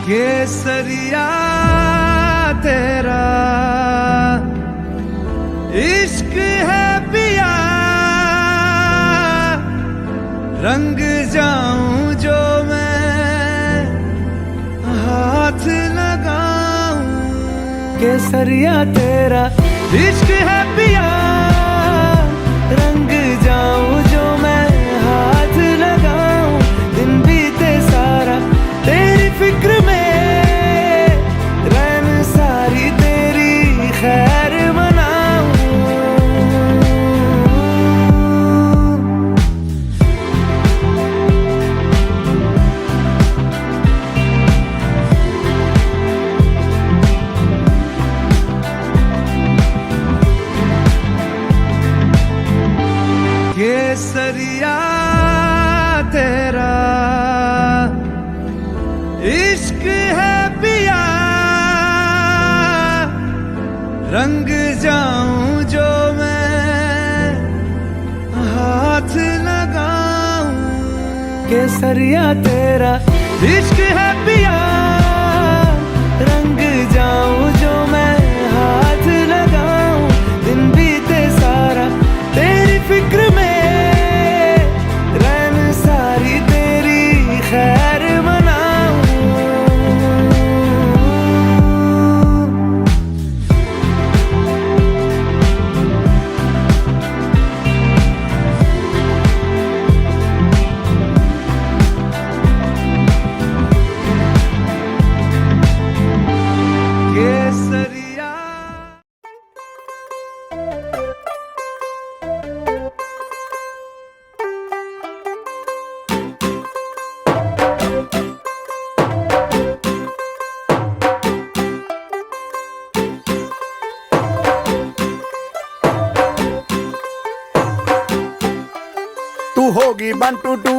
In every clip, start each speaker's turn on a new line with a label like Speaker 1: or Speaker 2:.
Speaker 1: केसरिया तेरा इश्क है पिया, रंग जाऊं जो मैं हाथ लगाऊं। केसरिया तेरा इश्क है पिया, रंग जाऊं जो मैं हाथ लगाऊं। दिन बीते सारा तेरी फिक्र में, रैन सारी तेरी खैर मनाऊं। केसरिया तेरा इश्क है पिया, रंग जाऊं जो मैं हाथ लगाऊं। केसरिया तेरा इश्क है पिया, रंग जाऊं जो मैं हाथ लगाऊं। दिन बीते सारा तेरी फिक्र में, रैन सारी तेरी खैर मनाऊं। केसरिया
Speaker 2: तू होगी 1 2 2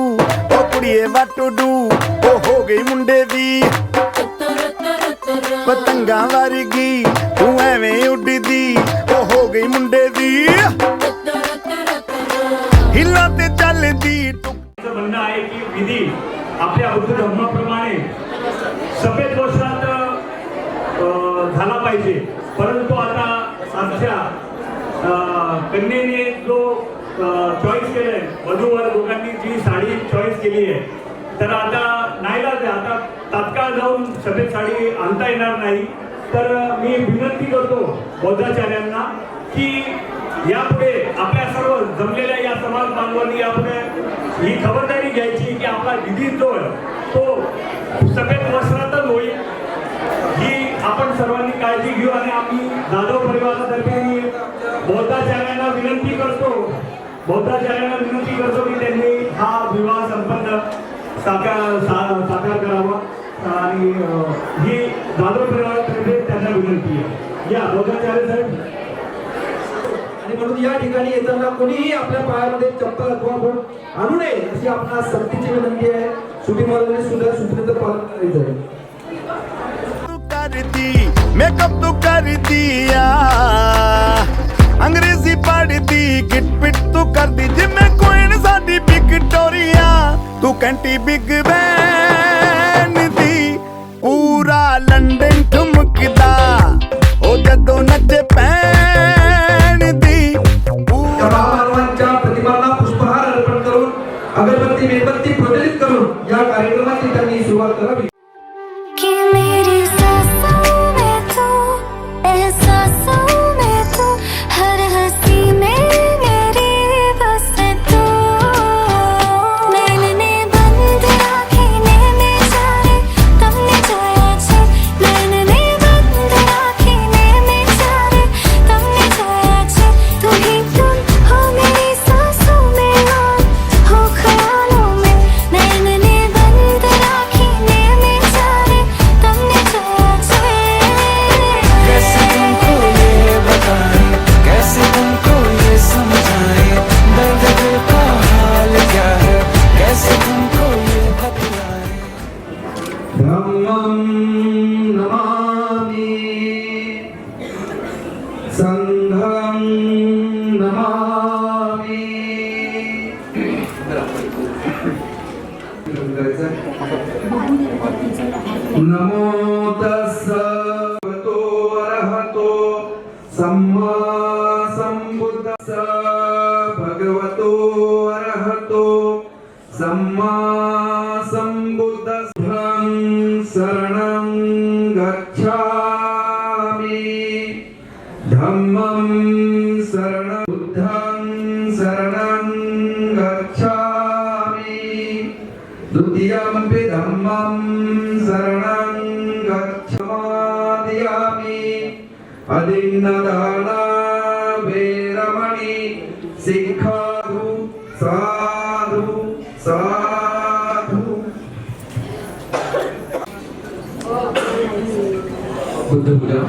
Speaker 2: ओ कुड़िए what to do, ओ हो गई मुंडे दी पतंगा वर्गी, तू एवें उड़दी ओ हो गई मुंडे दी। हिला ते चलदी
Speaker 3: म्हणणं आहे की विधी आपल्या बुद्ध धर्माप्रमाणे सफेद वस्त्रात झाला पाहिजे, परंतु आता आमच्या कन्येने जो चॉईस केलंय, वधूवर दोघांनी जी साडी चॉईस केली आहे, तर आता नाईलाज आहे, आता तात्काळ जाऊन सफेद साडी आणता येणार नाही। तर मी विनंती करतो बौद्धाचार्यांना की यापुढे आपल्या सर्व जमलेल्या या समाज बांधवांनी यापुढे ही खबरदारी घ्यायची की आपला विधी जो आहे तो सफेद वस्त्रातच होईल, ही आपण सर्वांनी काळजी घेऊ। आणि आम्ही जाधव परिवारातर्फे मी बौद्धाचार्यांना विनंती करतो की त्यांनी हा विवाह संपन्न साकार करावा, आणि ही जाधव परिवारातर्फे त्यांना विनंती आहे। या बौद्धाचार्य साहेब,
Speaker 4: आणि म्हणून या ठिकाणी येताना कोणीही आपल्या पायामध्ये चप्पल अथवा बूट आणू नये अशी आपणास सक्तीची विनंती आहे। सुटी महाराजांनी सुद्धा सूचनेचं पालन करायचं आहे।
Speaker 2: मेकअप तू कर दिया, अंग्रेजी पढ़ती गिट पिट तू कर दी जिम्मे क्वीन साडी विक्टोरिया, तू कंटी बिग बैन दी पूरा लंडन ठुमकदा ओ जदों नचे पैन दी।
Speaker 4: महामानवांच्या प्रतिमांना पुष्पहार अर्पण करून अगरबत्ती मेणबत्ती प्रज्वलित करून या कार्यक्रमाची त्यांनी सुरुवात करावी। संघं नमामि। नमो तस्स भगवतो अरहतो सम्मा सम्बुद्धस्स भगवतो अरहतो सम्मा सम्बुद्धस्स शरणं गच्छामि धम्मं शरणं बुद्धं शरणं गच्छामि द्वितीयमपि धम्मं शरणं गच्छामि अदिन्नदाना वेरमणि सिक्खाधु साधु साधु बुद्ध पूजा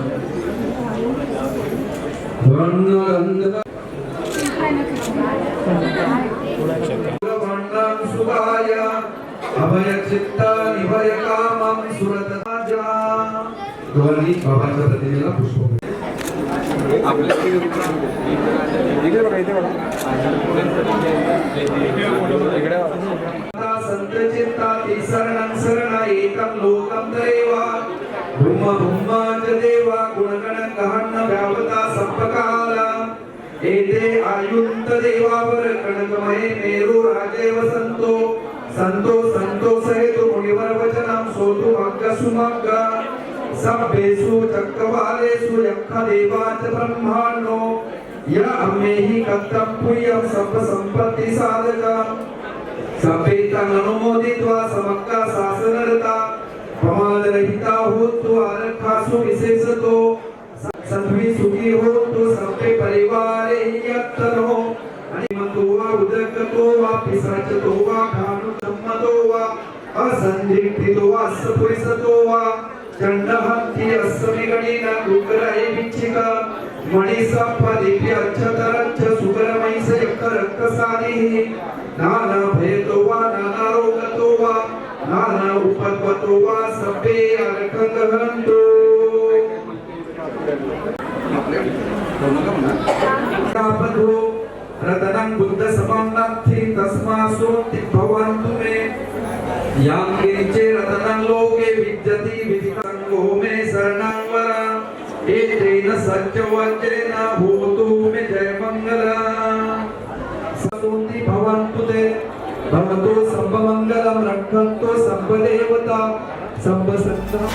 Speaker 4: वर्णगंध वर्णं सुभाय अभय चित्त निभय कामं सुरतजा दोन्ही बाबांच्या प्रतिमेला पुष्प संत चित्ताति शरणं शरणैकं लोकं देवा ब्रह्म ब्रह्माच देवा गुणगण गहन व्यावता संपकाला एते आयुक्त देवावर कणकमय मेरु राजे वसंतो संतो संतो सहेतु मुनिवर वचनं सोतु मग्ग सुमग्ग सभ्येषु चक्रवालेषु यक्ष देवाच ब्रह्माण्डो य अम्मेहि कत्तं पुयं सर्व संपत्ति साधकम् सपेतं अनुमोदित्वा समग्र शासनरता प्रमादरहिता होतु आरक्षासु विशेषतो सद्वी सुखी होतु सर्वे परिवारे यत्तनो अनिमतो वा उदकतो वा पिशाचतो वा खानुसम्मतो वा असंदिग्धितो वा सपुरिसतो वा चंडहंति अस्मिगणेन उग्रहे विच्छिका मणिसंपदिभ्य अच्छतरच्च सुकरमैष यक्करक्कसादिः नाना भयतो वा नाना रोगतो वा नाना उपद्वतो वा सभ्ये अर्कगहन्तु तापदो रतनं बुद्ध समानार्थी तस्मासोक्ति भवन्तु मे यां गिरिचे रतनं लोके विद्यति विदितंगो मे शरणं वरा एतेन सत्यवचनेन भूतु मे जयमङ्गला सतोति भवन्तु ते भवतो सर्वमङ्गलं रक्षन्तु सर्वदेवता सर्वसत्ता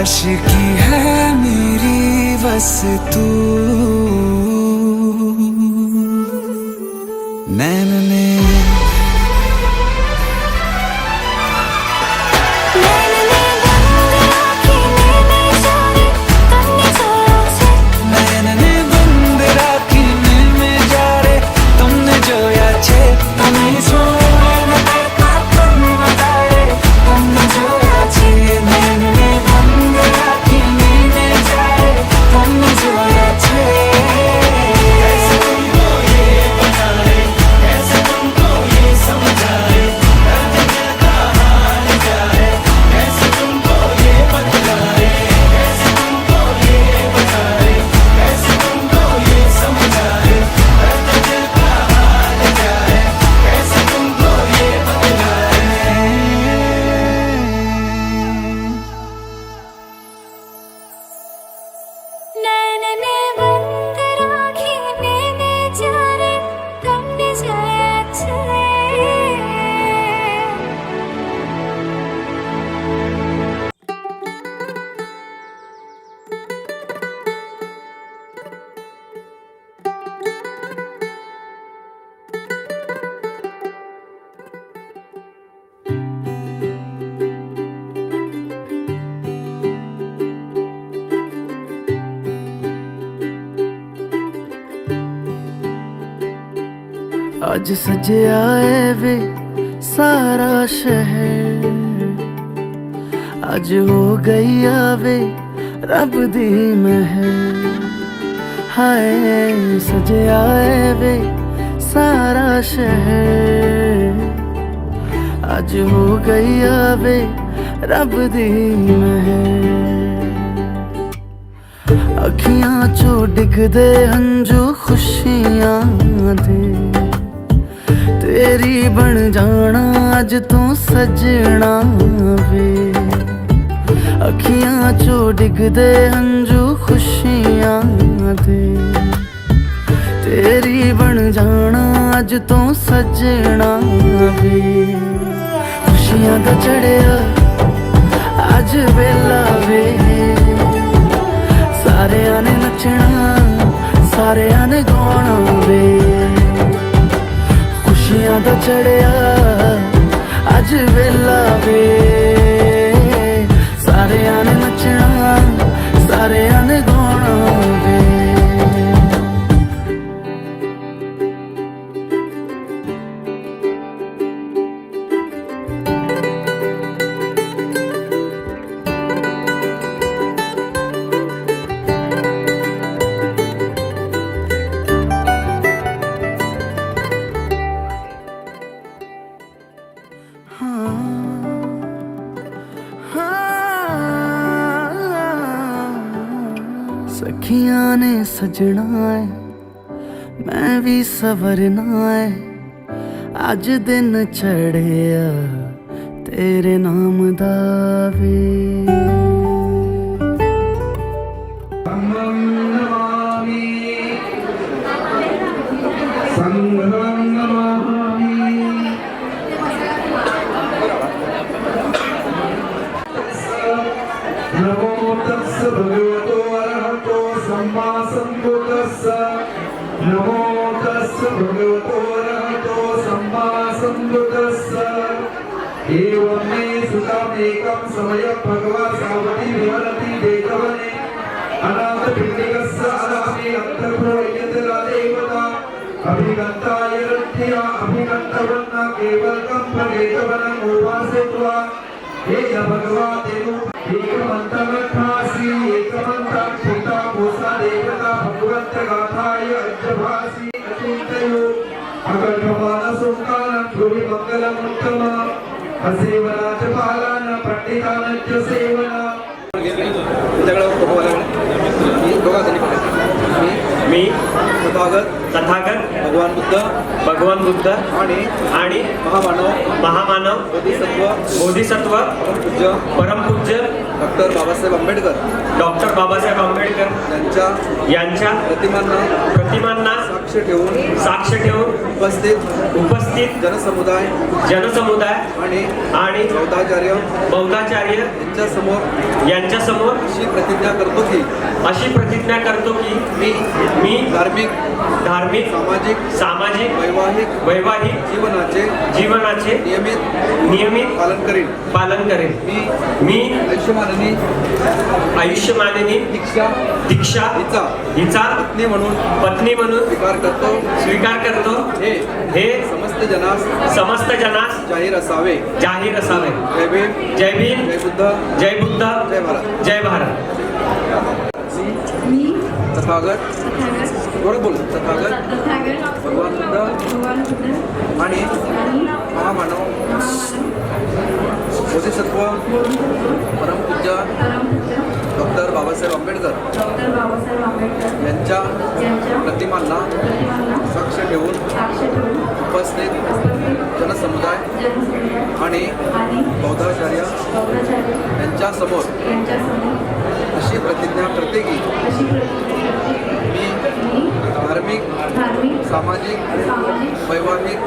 Speaker 1: आशिकी है मेरी बस तू नैन ने
Speaker 5: Yeah.
Speaker 1: आज सजया है वे सारा शहर, आज हो गई आवे रब दी महर। हाय सजया है वे सारा शहर, आज हो गई आवे रब दी महर। अखियां चो डिगदे हंजू खुशियां दे, तेरी बन जाना अज तू सजना वे। अखियां चो डिगदे हंजू खुशियां दे, तेरी बन जाना अज तू सजना वे। खुशियां दा चढ़िया अज वेला वे, सारेयां ने नचना सारेयां ने गाना वे। खुशियां दा चढ़िया अज वेला वे, सारेयां ने नचना सारेयां ने गाना वे। सखियां ने सजना है मैं भी सवरना है, अज दिन चढ़िया तेरे नाम दा वे।
Speaker 4: नमो तस्स भगवतो अरहतो सम्मा सम्बुद्धस्स। नमो तस्स भगवतो अरहतो सम्मा सम्बुद्धस्स। एवं मे सुतामेकं समयं भगवा सावधि विहरति देववने, अनाथ पिण्डिकस्य अनामि अन्तर्भूयतरा देवता। अभिगन्ताय रथ्या अभिगन्तवन्ना केवलं फलेतवनं उपासित्वा हे भगवा देवो एकमन्तमखासि एकमन्तं पिता भूषा देवता भगवन्त गाथाय अज्जभासि अचिन्तयो अगर्भमानसोङ्कारं भुवि मङ्गलम् उत्तमम् असेवनाच बालान पण्डितानच सेवना।
Speaker 3: मी
Speaker 5: तथागत
Speaker 3: भगवान बुद्ध आणि महामानव बोधिसत्व परमपूज्य
Speaker 5: डॉक्टर
Speaker 3: बाबासाहेब आंबेडकर यांच्या प्रतिमांना साक्ष ठेवून उपस्थित जनसमुदाय आणि बौद्धाचार्य यांच्या समोर अशी प्रतिज्ञा करतो की मी धार्मिक सामाजिक वैवाहिक जीवनाचे नियमित पालन करेन। मी आयुष्यमानिनी दीक्षा हिचा पत्नी म्हणून स्वीकार करतो। हे समस्त जनास जाहीर असावे। जय भीम जय बुद्ध जय भारत।
Speaker 5: मी तथागत भगवान बुद्ध आणि महामानव बोधिसत्व परमपूज्य डॉक्टर बाबासाहेब आंबेडकर यांच्या प्रतिमांना साक्ष ठेवून उपस्थित जनसमुदाय आणि बौद्धाचार्य यांच्या समोर अशी प्रतिज्ञा करते की मी धार्मिक सामाजिक वैवाहिक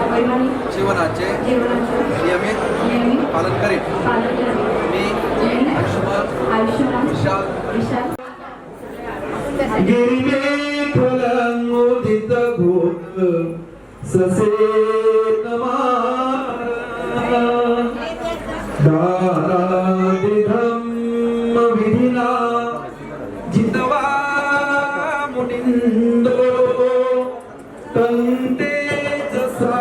Speaker 5: जीवनाचे नियमित पालन करेन। मी आयुष्यमान विशाल
Speaker 4: गिरिमे फलंगोदित घोष ससेनमा दारादिधम विधिना जितवा मुनिंदो तंते जसा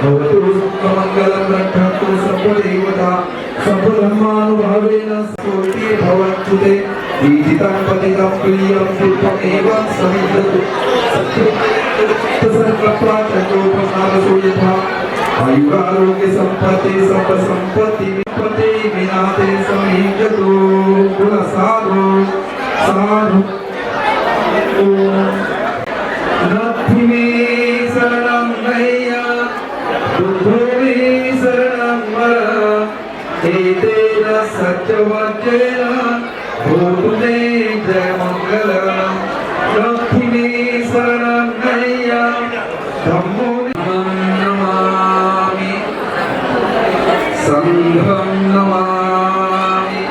Speaker 4: भवतु सुखमङ्गलं रक्षन्तु सर्वदेवता सर्वधर्मानुभावेन स्तोत्रे भवन्तु ते ईदितं पतितं प्रियं पुष्पमेवं समिद्धतु सत्सङ्कल्पाचकोपसारसो यथा आयुरारोग्य सम्पत्ति सर्वसम्पत्ति विपत्ति विनाते समीजतु गुणसारो साधु नथि मे शरणं नय्या बुद्धो मे शरणं वर एतेन सत्यवाक्येन भूतु ते जयमङ्गलम् नथि मे शरणं नय्या धम्मो नमामि संघं नमामि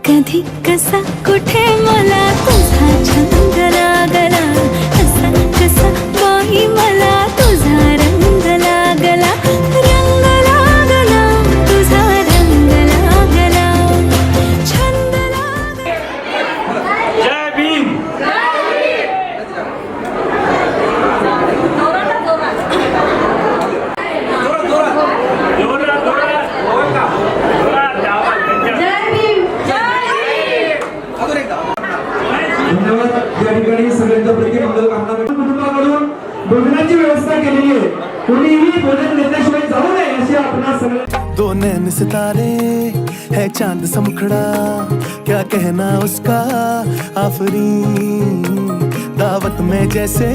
Speaker 6: कधी कसा कुठे मला तुझा छंद लागला कसा कसा बाई मला तुझा रंग लागला रंग लागला तुझा रंग लागला छंद
Speaker 4: धन्यवाद. या ठिकाणी सगळ्यांच्या प्रति मंगलकामना कुटुंबाकडून भोजनाची व्यवस्था केलेली आहे. कोणीही भोजन घेतल्याशिवाय जाऊ नये अशी आपणा सगळ्या.
Speaker 1: दो नैन सितारे है चांद सा मुखड़ा, क्या कहना उसका आफरीन. दावत में जैसे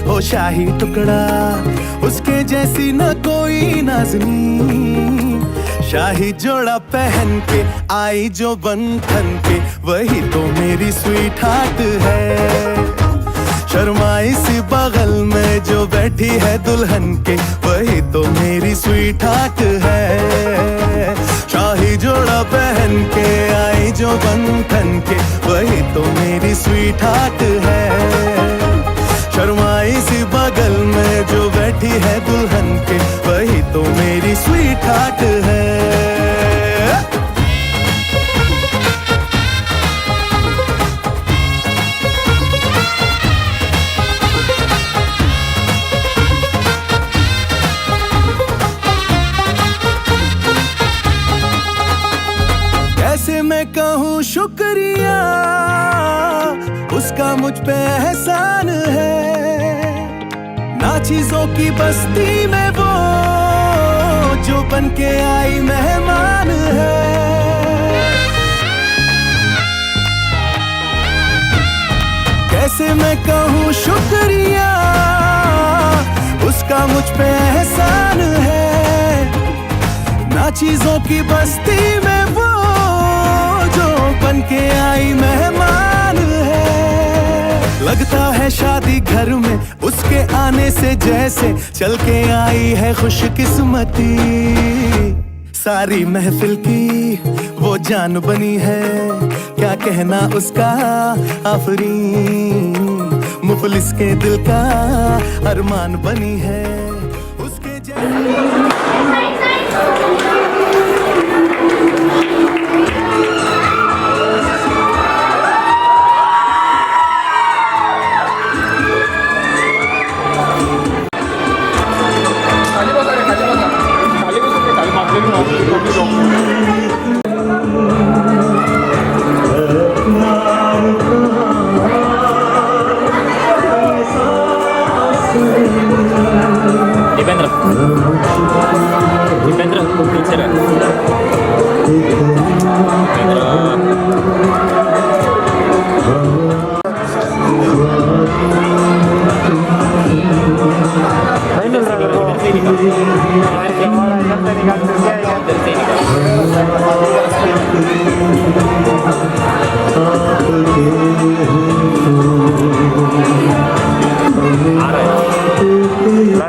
Speaker 1: हो शाही टुकड़ा, उसके जैसी न कोई नाज़नीन. शाही जोड़ा पहन के आई जो बंधन के, वही तो मेरी स्वीट हार्ट है. शर्माई सी बगल में जो बैठी है दुल्हन के, वही तो मेरी स्वीट हार्ट है. शाही जोड़ा पहन के आई जो बंधन के, वही तो मेरी स्वीट हार्ट है. शर्माई सी बगल में जो बैठी है दुल्हन के, वही तो मेरी स्वीट हार्ट है. कैसे मैं कहूँ शुक्रिया, उसका मुझ पे एहसान है. ना चीजों की बस्ती में वो जो बन के आई मेहमान है. कैसे मैं कहूँ शुक्रिया, उसका मुझ पे एहसान है. ना चीजों की बस्ती में वो जो बन के आई मेहमान है. लगता है शादी घर में उसके आने से जैसे चल के आई है खुशकिस्मती. सारी महफिल की वो जान बनी है, क्या कहना उसका आफरीन. मुफलिस के दिल का अरमान बनी है उसके जैसे.
Speaker 7: दीपेंद्र पीछे रह.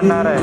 Speaker 7: आ रहा है.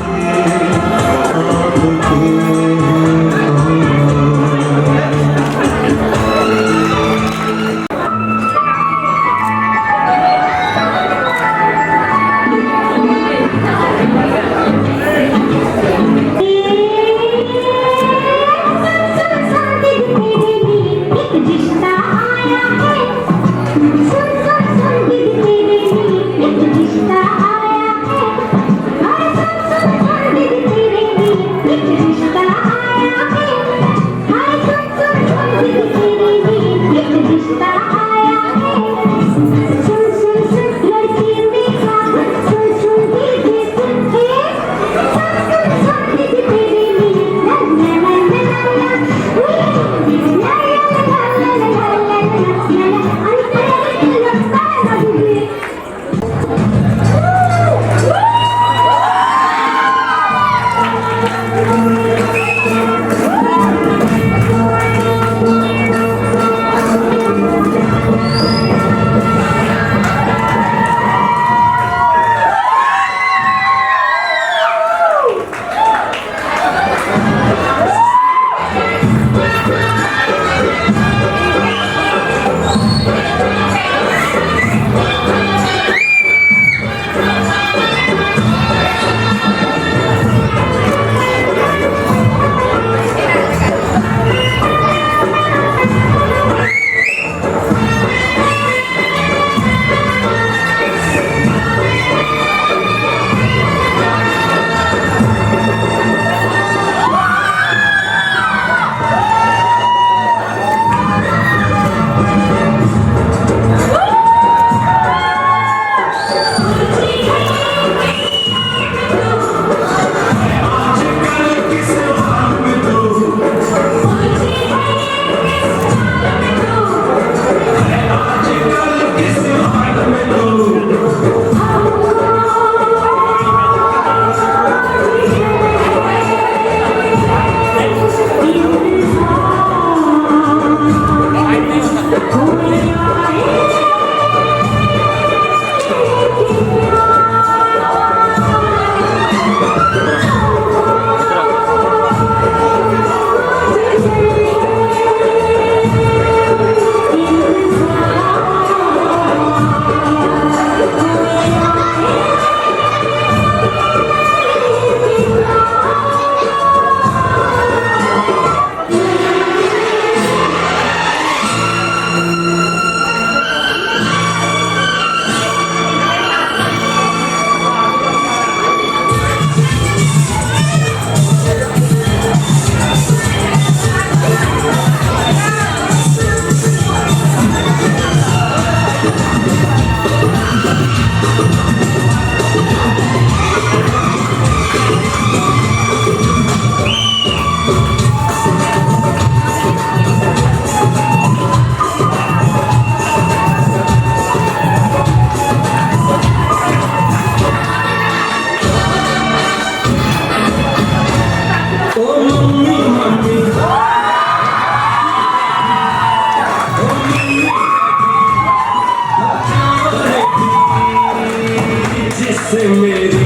Speaker 8: जिससे मेरी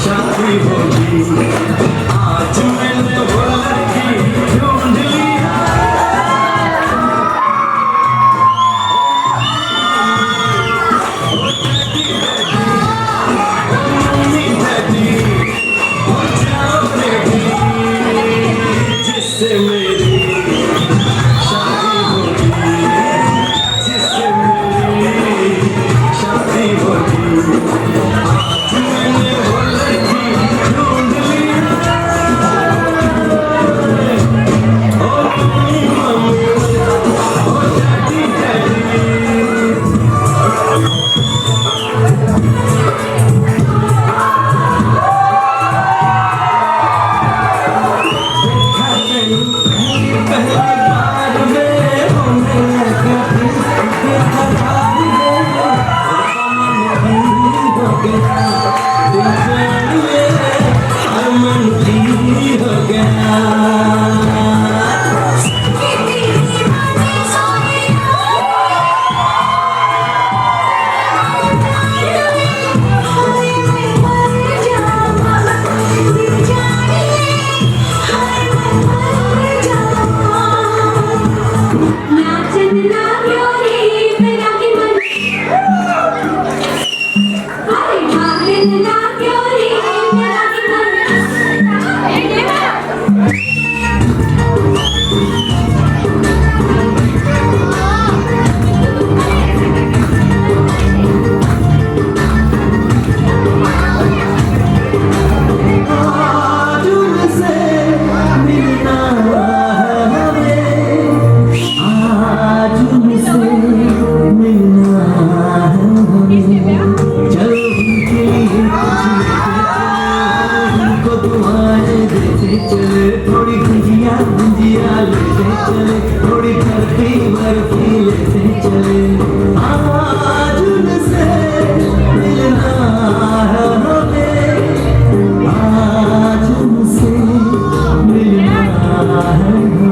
Speaker 8: शादी होगी आज मैंने वो लड़की ढूंढ लिया जिससे मेरी शादी होगी जिससे मेरी शादी होगी आज मैंने वो लड़की ढूंढ लिया ओ मम्मी ओ डैडी डैडी थोड़ी गुंजिया गुंजिया लेते चले थोड़ी बर्फी बर्फी लेते चले आज उनसे मिलना है हमें आज उनसे मिलना है हमें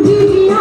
Speaker 6: Did you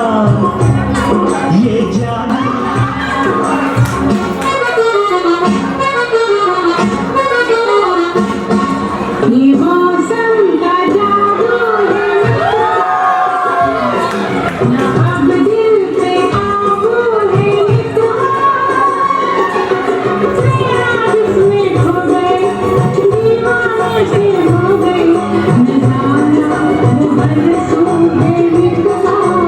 Speaker 8: ये जादू
Speaker 6: ये मौसम का जादू है ना अब दिल पे काबू है इसमें खो गए दीवाने से हो गए नजारा बरसों में ये मौसम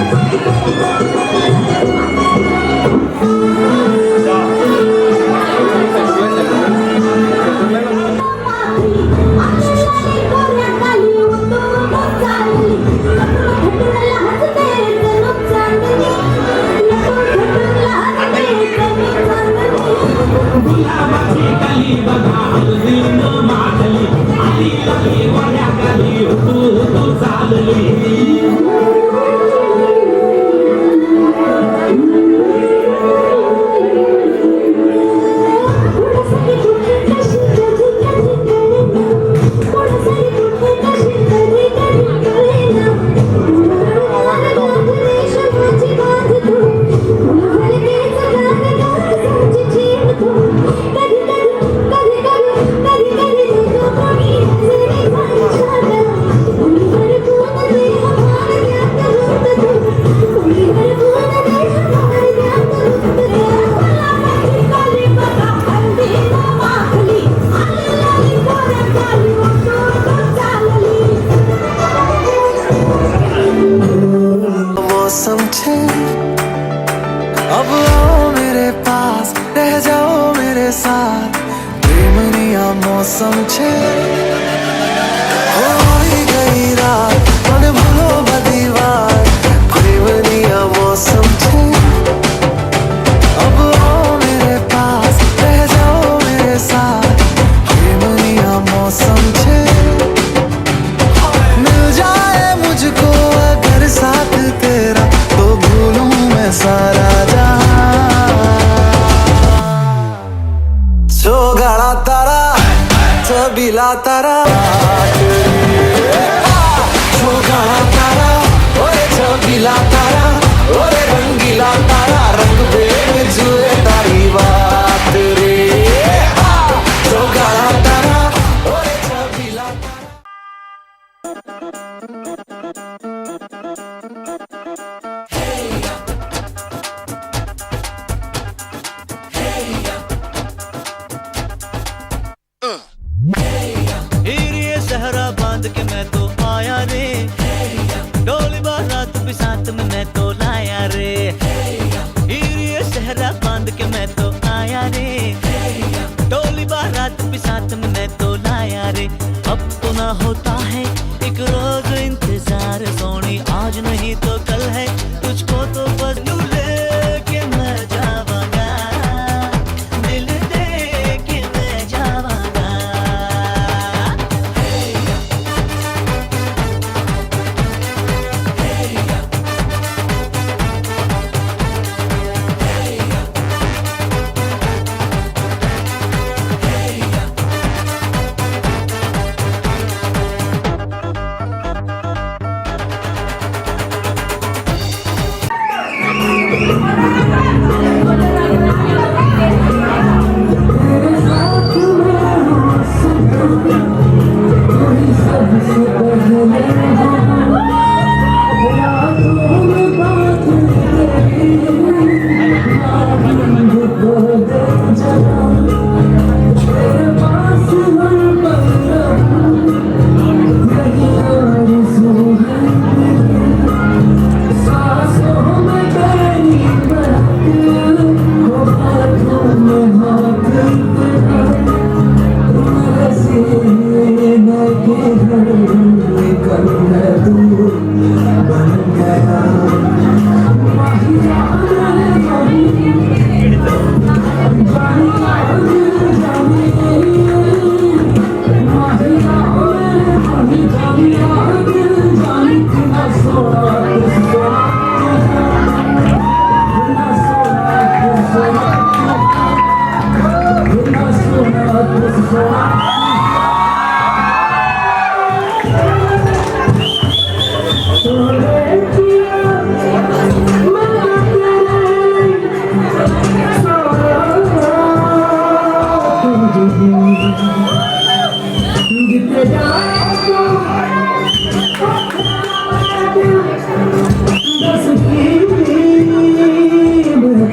Speaker 6: का जादू
Speaker 1: मौसम छे अब आओ मेरे पास रह जाओ मेरे साथ प्रेमनिया मौसम छे होई गई रात मन भूलो बदी बात प्रेमनिया मौसम छे अब आओ मेरे पास रह जाओ मेरे साथ प्रेमनिया मौसम छे मिल जाए मुझको अगर साथ तेरा तो भूलूं मैं सारा गाड़ा तारा छबीला तारा गाड़ा तारा ओरे छबीला तारा ओरे रंगीला तारा रंग पे जुए तारी बात रे गाड़ा तारा ओरे छबीला
Speaker 8: सहरा बांध के मैं तो आया रे डोली बारात भी साथ में मैं तो लाया रे ये सहरा बांध के मैं तो आया रे डोली बारात भी साथ में मैं तो लाया रे अब तो ना होता है एक रोज इंतजार सोनी आज नहीं तो कल है तुझको तो बस लेके मैं जावांगा दिल दे के मैं जावांगा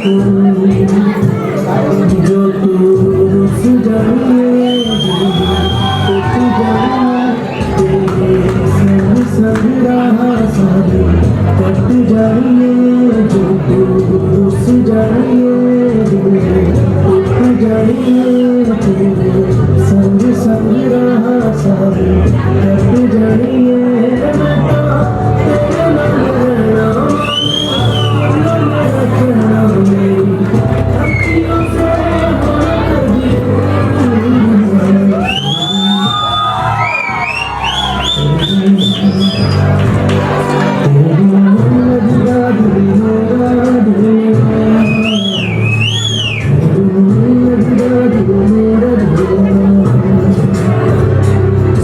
Speaker 9: जो तू रुस जाए टूट जाए तेरे संग संग रहा सारी कट जाए जो तू रुस जाए टूट जाए तेरे संग संग रहा सारी कट जाए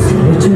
Speaker 9: सोच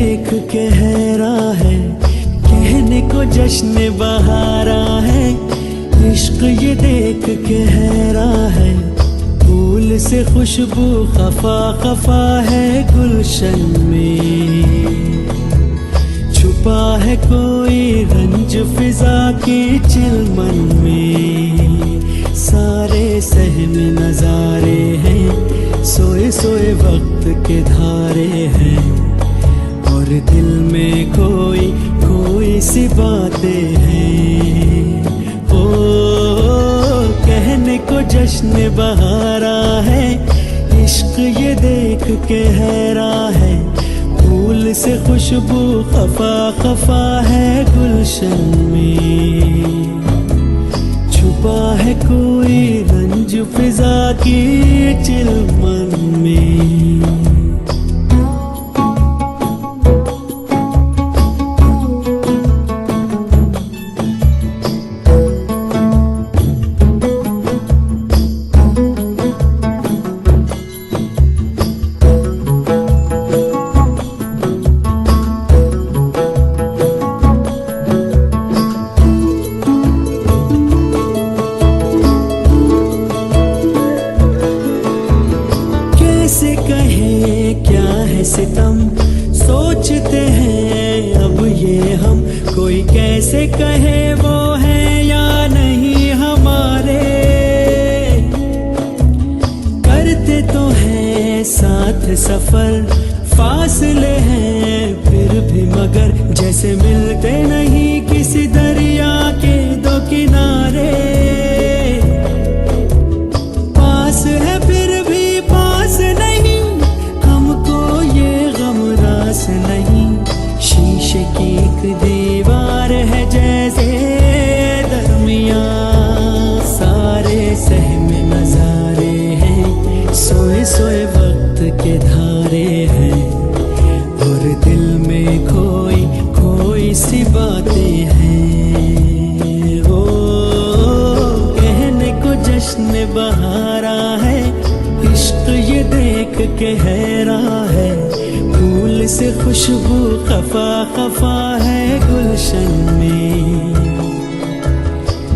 Speaker 9: देख के हैरान है, कहने को जश्न बहारा है। इश्क ये देख के हैरान है, फूल से खुशबू खफा खफा है गुलशन में। छुपा है कोई रंज फिजा के चिलमन में। सारे सहम नजारे हैं, सोए सोए वक्त के धारे हैं। और दिल में कोई कोई सी बातें हैं। ओ कहने को जश्न बहारा है, इश्क ये देख के हैरान है। फूल से खुशबू खफा खफा है गुलशन में। छुपा है कोई रंज फिजा की चिलमन में। कैसे कहे क्या है सितम, सोचते हैं अब ये हम। कोई कैसे कहे वो है या नहीं हमारे। करते तो हैं साथ सफर, फासले हैं फिर भी मगर। जैसे मिलते नहीं किसी दरिया के दो किनारे। पास है फिर भी पास नहीं, हमको ये गम रास नहीं। शीशे की एक दीवार है जैसे दरमिया। सारे सहम नजारे हैं, सोए सोए वक्त के धारे हैं। और दिल में कोई कोई सी बातें हैं। ओ कहने को जश्न बहारा है, इश्क ये देख के हैरान है। फूल से खुशबू खफा खफा है गुलशन में।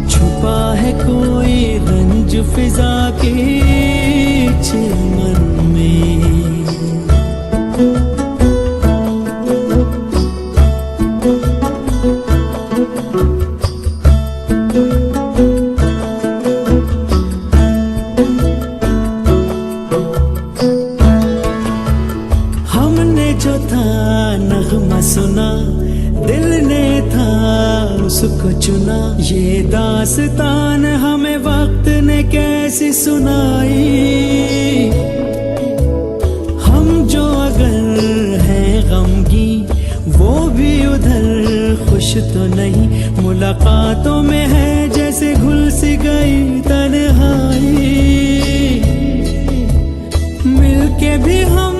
Speaker 9: छुपा है कोई रंज फिजा के चिलमन में। हमने जो था नगमा सुना, दिल ने था उसको चुना। ये दास्तान हमें वक्त ने कैसी सुनाई। हम जो अगर हैं गमगी, वो भी उधर खुश तो नहीं। मुलाकातों में है जैसे घुल सी गई तन्हाई। मिलके भी हम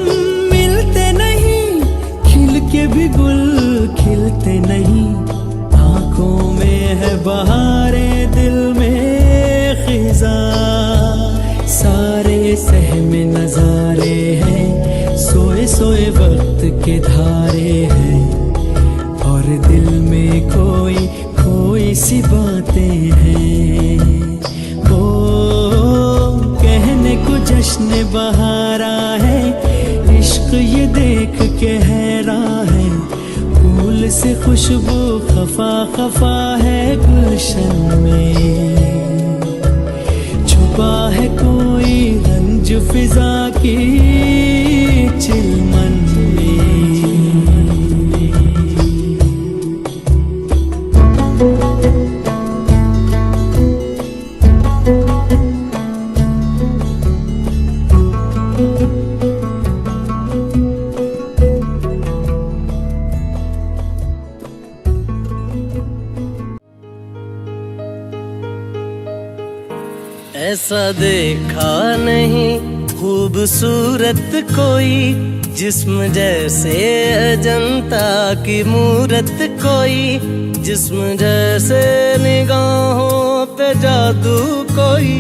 Speaker 9: मिलते नहीं, खिल के भी गुल खिलते नहीं। आंखों में है बहारे, दिल में खिजा। सारे सहम नजारे हैं, सोए सोए वक्त के धारे हैं। और दिल में कोई कोई सी बातें हैं। ओ कहने को जश्न बहारा है, इश्क ये देख के हैरान है। फूल से खुशबू खफा खफा है गुलशन में। छुपा है कोई रंज फिजा की चिलमन में।
Speaker 8: ऐसा देखा नहीं खूबसूरत कोई, जिस्म जैसे अजंता की मूरत कोई। जिस्म जैसे निगाहों पे जादू कोई,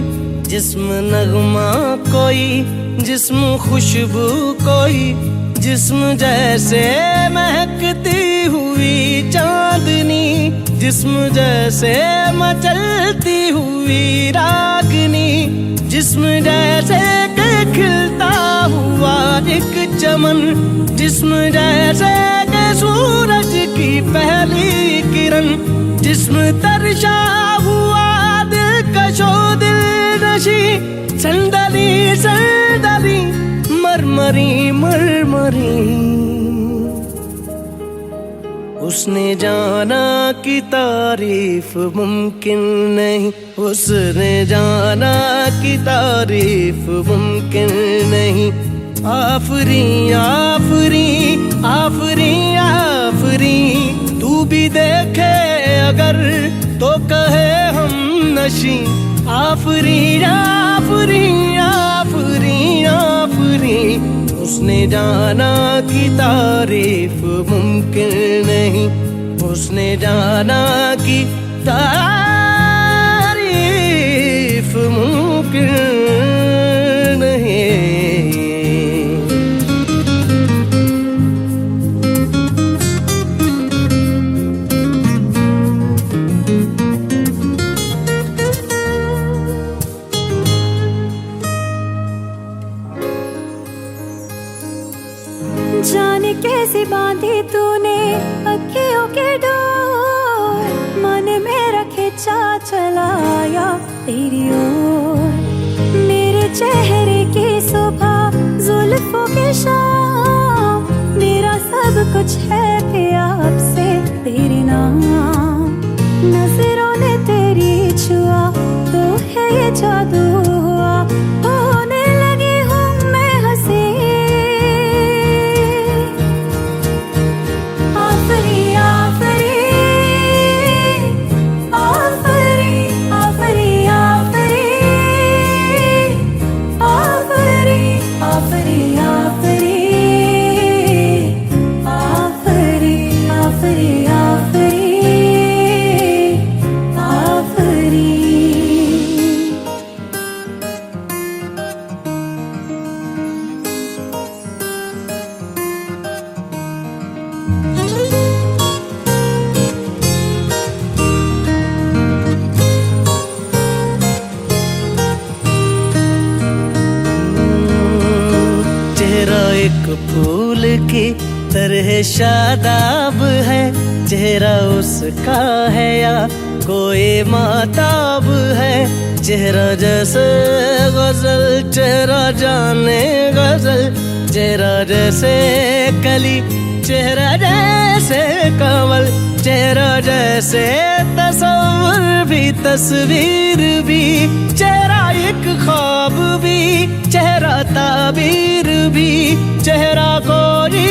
Speaker 8: जिस्म नगमा कोई, जिस्म खुशबू कोई, जिस्म जैसे महकती हुई चांदनी, जिस्म जैसे मचलती हुई रागनी, जिस्म जैसे के खिलता हुआ एक चमन, जिस्म जैसे के सूरज की पहली किरण, जिस्म तरशा हुआ दिलकशो दिल नशी, संदली संदली मरमरी मरमरी। उसने जाना कि तारीफ मुमकिन नहीं, उसने जाना कि तारीफ मुमकिन नहीं। आफरी आफरी आफरी आफरी, तू भी देखे अगर तो कहे हम नशी। आफरी आफरी आफरी आफरी, उसने जाना कि तारीफ मुमकिन नहीं, उसने जाना कि तारीफ मुमकिन नहीं।
Speaker 6: जाने कैसे बांधी तूने अखियों के डोर, मन मेरा खिंचा चलाया तेरी ओर। मेरे चेहरे की सुबह जुल्फों की शाम, मेरा सब कुछ है प्यार से तेरे नाम। नजरों ने तेरी छुआ तो है ये जादू हुआ, होने लगी हूँ मैं हंसी।
Speaker 8: एक फूल की तरह शादाब है, चेहरा उसका है या कोई माताब है। चेहरा जैसे गजल, चेहरा जाने गजल, चेहरा जैसे कली, चेहरा जैसे कमल, चेहरा जैसे तस्वीर भी तस्वीर भी, चेहरा एक ख्वाब भी, चेहरा ताबीर भी, चेहरा कोई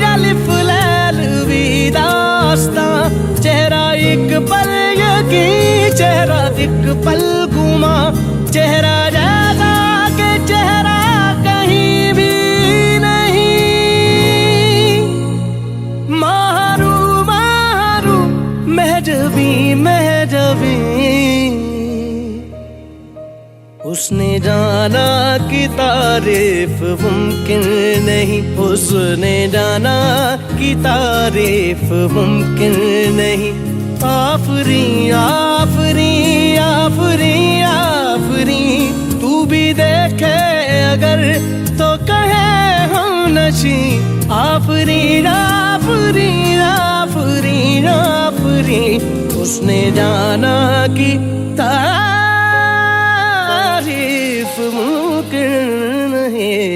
Speaker 8: अलिफ लैल भी दास्तां, चेहरा एक पल यकीन, चेहरा एक पल गुमा, चेहरा जैसा के चेहरा कहीं भी नहीं। मारू मारू महजबी महजबी, उसने जाना कि तारीफ मुमकिन नहीं, उसने जाना कि तारीफ मुमकिन नहीं। आफरी आफरी आफरी आफरी, तू भी देखे अगर तो कहे हम नशी। आफरी आफरी आफरी आफरी, उसने जाना कि तारीफ मुमकिन नहीं।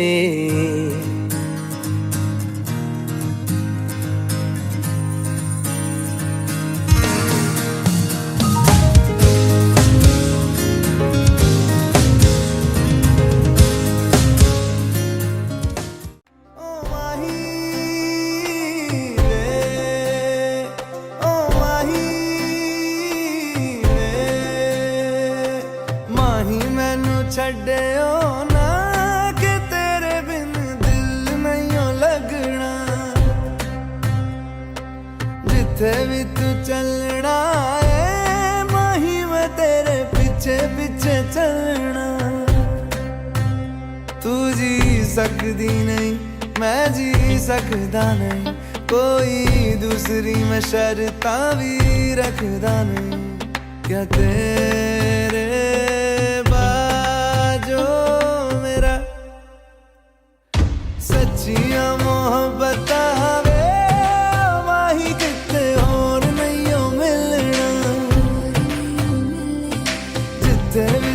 Speaker 1: छड्डियो ना कि तेरे बिन दिल नहीं लगना, जिथे भी तू चलना है माही मैं तेरे पीछे पीछे चलना। तू जी सकदी नहीं मैं जी सकदा नहीं, कोई दूसरी मैं शर्तां भी रखदा नहीं। क्या तेरे बाजो मेरा सच्चियां मोहब्बत वे माही किते होर नहीं मिलना, जिथे भी